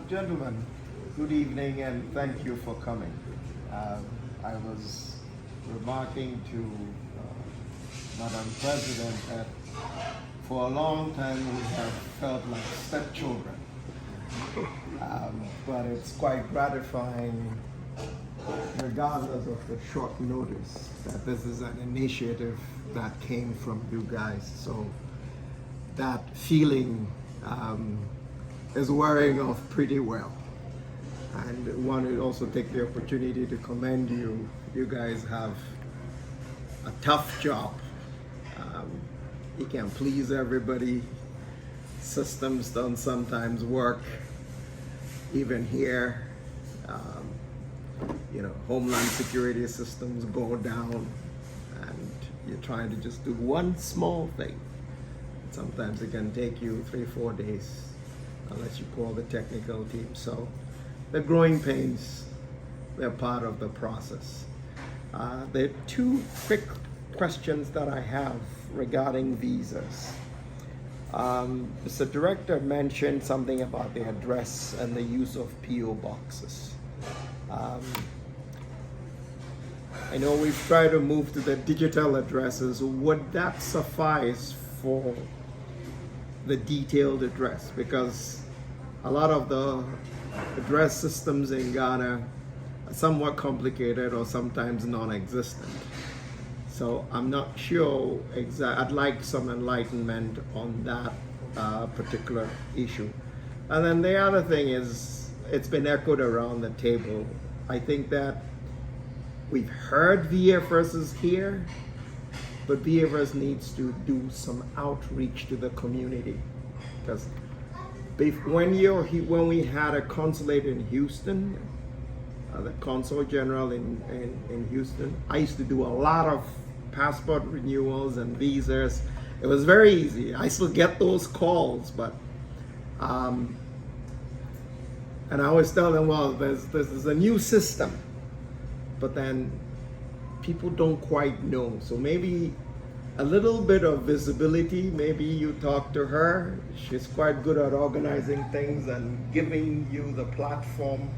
Gentlemen, good evening and thank you for coming. I was remarking to Madam President that for a long time we have felt like stepchildren. But it's quite gratifying, regardless of the short notice, that this is an initiative that came from you guys. So that feeling is wearing off pretty well. And want to also take the opportunity to commend you. You guys have a tough job. You can't please everybody. Systems don't sometimes work. Even here, Homeland Security systems go down, and you're trying to just do one small thing. Sometimes it can take you 3-4 days, unless you call the technical team. So the growing pains, they're part of the process. There are two quick questions that I have regarding visas. Mr. Director mentioned something about the address and the use of PO boxes. I know we've tried to move to the digital addresses. Would that suffice for the detailed address? Because a lot of the address systems in Ghana are somewhat complicated or sometimes non-existent. So I'm not sure I'd like some enlightenment on that particular issue. And then the other thing is, it's been echoed around the table. I think that we've heard VFS is here, but VFS needs to do some outreach to the community. Because when we had a consulate in Houston, the Consular General in Houston, I used to do a lot of passport renewals and visas. It was very easy. I still get those calls, but and I always tell them, well, there's a new system, but then people don't quite know. So maybe a little bit of visibility. Maybe you talk to her. She's quite good at organizing things and giving you the platform.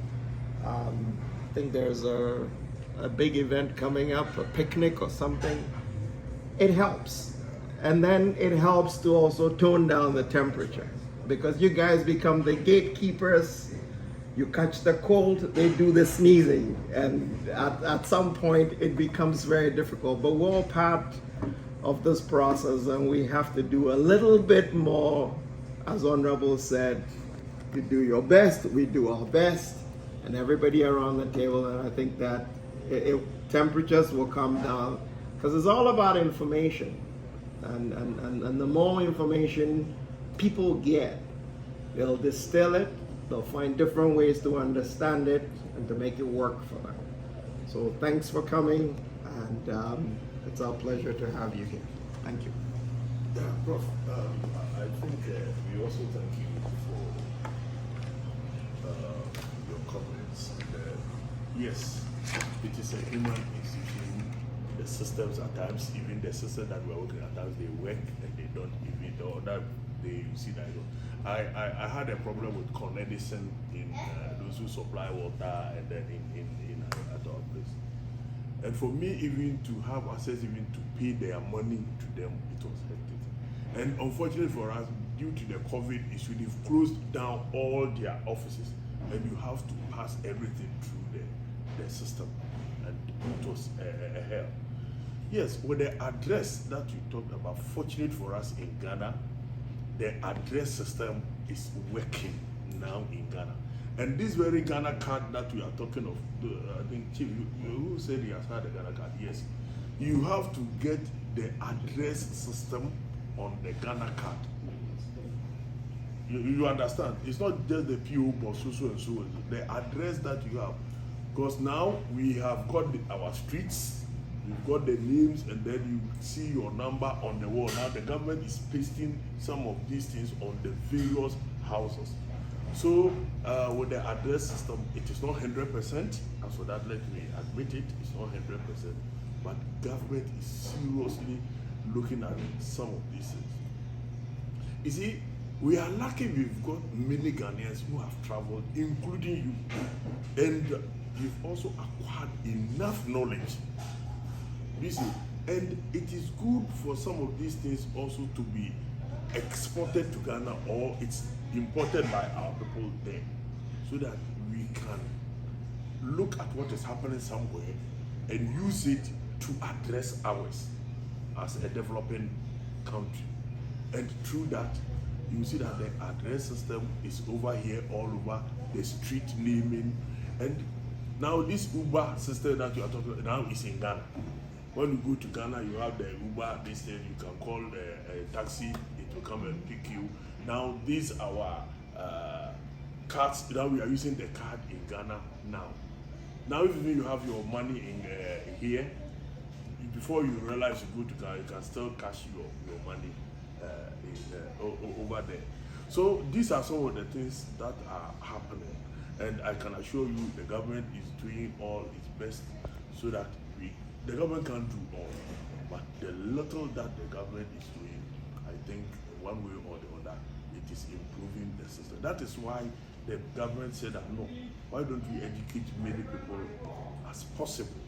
I think there's a big event coming up, a picnic or something. It helps. And then it helps to also tone down the temperature, because you guys become the gatekeepers. You catch the cold, they do the sneezing, and at some point it becomes very difficult. But we're all part of this process, and we have to do a little bit more. As Honorable said, you do your best, we do our best, and everybody around the table. And I think that temperatures will come down, because it's all about information, and the more information people get, they'll distill it, they'll find different ways to understand it and to make it work for them. So thanks for coming, and it's our pleasure to have you here. Thank you. Yeah, Prof, I think we also thank you for your comments. Yes, it is a human institution. The systems at times, even the system that we're working at times, they work and they don't even, or that they see that. I had a problem with Con Edison in those who supply water, and then in at our place. And for me, even to have access, even to pay their money to them, it was hectic. And unfortunately for us, due to the COVID issue, they've closed down all their offices, and you have to pass everything through the system, and it was a hell. Yes, with the address that you talked about, fortunate for us in Ghana, the address system is working now in Ghana. And this very Ghana card that we are talking of, I think Chief, who said he has had a Ghana card? Yes. You have to get the address system on the Ghana card. You understand? It's not just the PO box, so and so. The address that you have, because now we have got our streets, we've got the names, and then you see your number on the wall. Now the government is pasting some of these things on the various houses. So with the address system, it is not 100%. And so that, let me admit it, it's not 100%. But government is seriously looking at some of these things. You see, We are lucky we've got many Ghanaians who have traveled, including you, and you've also acquired enough knowledge. You see, and it is good for some of these things also to be exported to Ghana, or it's imported by our people there, so that we can look at what is happening somewhere and use it to address ours as a developing country. And through that, you see that the address system is over here, all over the street naming. And now this Uber system that you are talking about now is in Ghana. When you go to Ghana, you have the Uber, this thing, you can call a taxi, it will come and pick you. Now these our cards, now we are using the card in Ghana now. Now if you have your money in here, before you realize you go to Ghana, you can still cash your money over there. So these are some of the things that are happening, and I can assure you the government is doing all its best so that the government can't do all, but the little that the government is doing, I think one way or the other, it is improving the system. That is why the government said that no, why don't we educate many people as possible?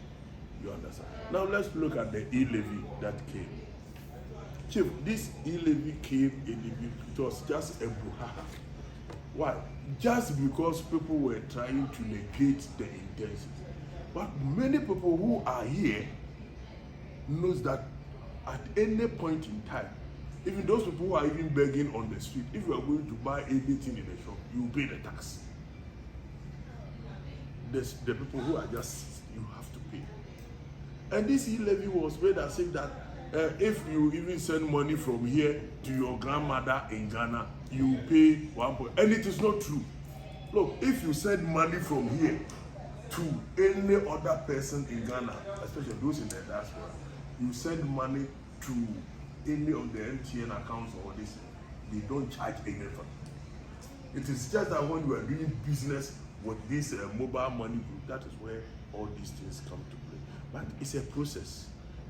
You understand? Now let's look at the e-levy that came. Chief, this e-levy came it was just a brouhaha. Why? Just because people were trying to negate the intentions. But many people who are here knows that at any point in time, even those people who are even begging on the street, if you are going to buy anything in the shop, you pay the tax. The people who are just, you have to pay. And this e-levy was made as if that if you even send money from here to your grandmother in Ghana, you pay 1 point. And it is not true. Look, if you send money from here to any other person in Ghana, especially those in the diaspora, you send money to any of the MTN accounts or this, they don't charge anything. It is just that when you are doing business with this mobile money group, that is where all these things come to play. But it's a process.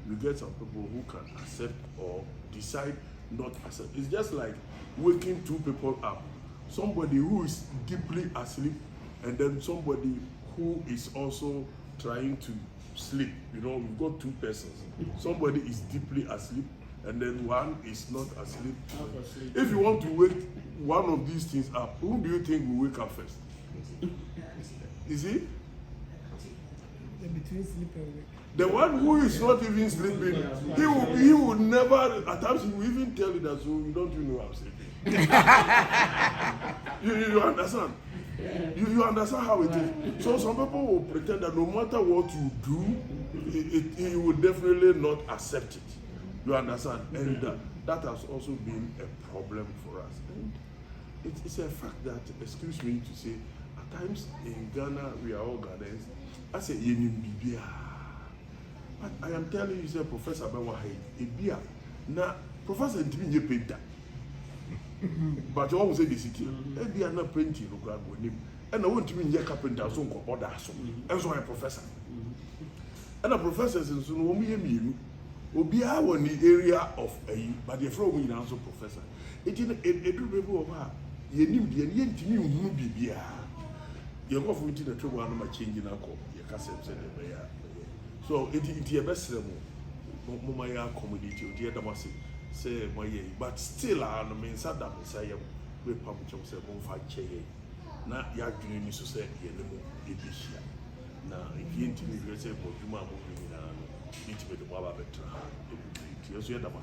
You get some people who can accept or decide not to accept. It's just like waking two people up. Somebody who is deeply asleep, and then somebody who is also trying to sleep. You know, we've got two persons. Somebody is deeply asleep, and then one is not asleep. If you want to wake one of these things up, who do you think will wake up first? You see? Between sleep and wake. The one who is not even sleeping, he will never, at times he will even tell you that, so you don't even know I'm sleeping. you understand? You understand how it is. So some people will pretend that no matter what you do, he will definitely not accept it. You understand? And that has also been a problem for us. And it's a fact that, excuse me to say, at times in Ghana, we are all Ghanaians. I say, but I am telling you, say, Professor Bewahai, Ebia, na Professor Ntimi painter. But you always say the city, Ebia na painting, and I want to be a carpenter, so order, and so I'm a professor. And a professor is in Sunomi, Obia won the area of a, but the flow will answer professor. It is a people of her, ye knew the end to me who be beer. You're going to the trouble, I'm changing our call, your cassette said, so it is a best Mumaya community, dear Damasi, say, my ye, but still, I'm a man, Saddam, say, we publish yourself on 5 chair. Now, you're doing this to say, you know, it is here. Now, if you intimidate, say, but you are moving in intimate Baba better. Yes, you have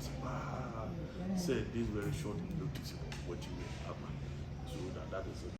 said this very short notice of what you may happen. So that is it.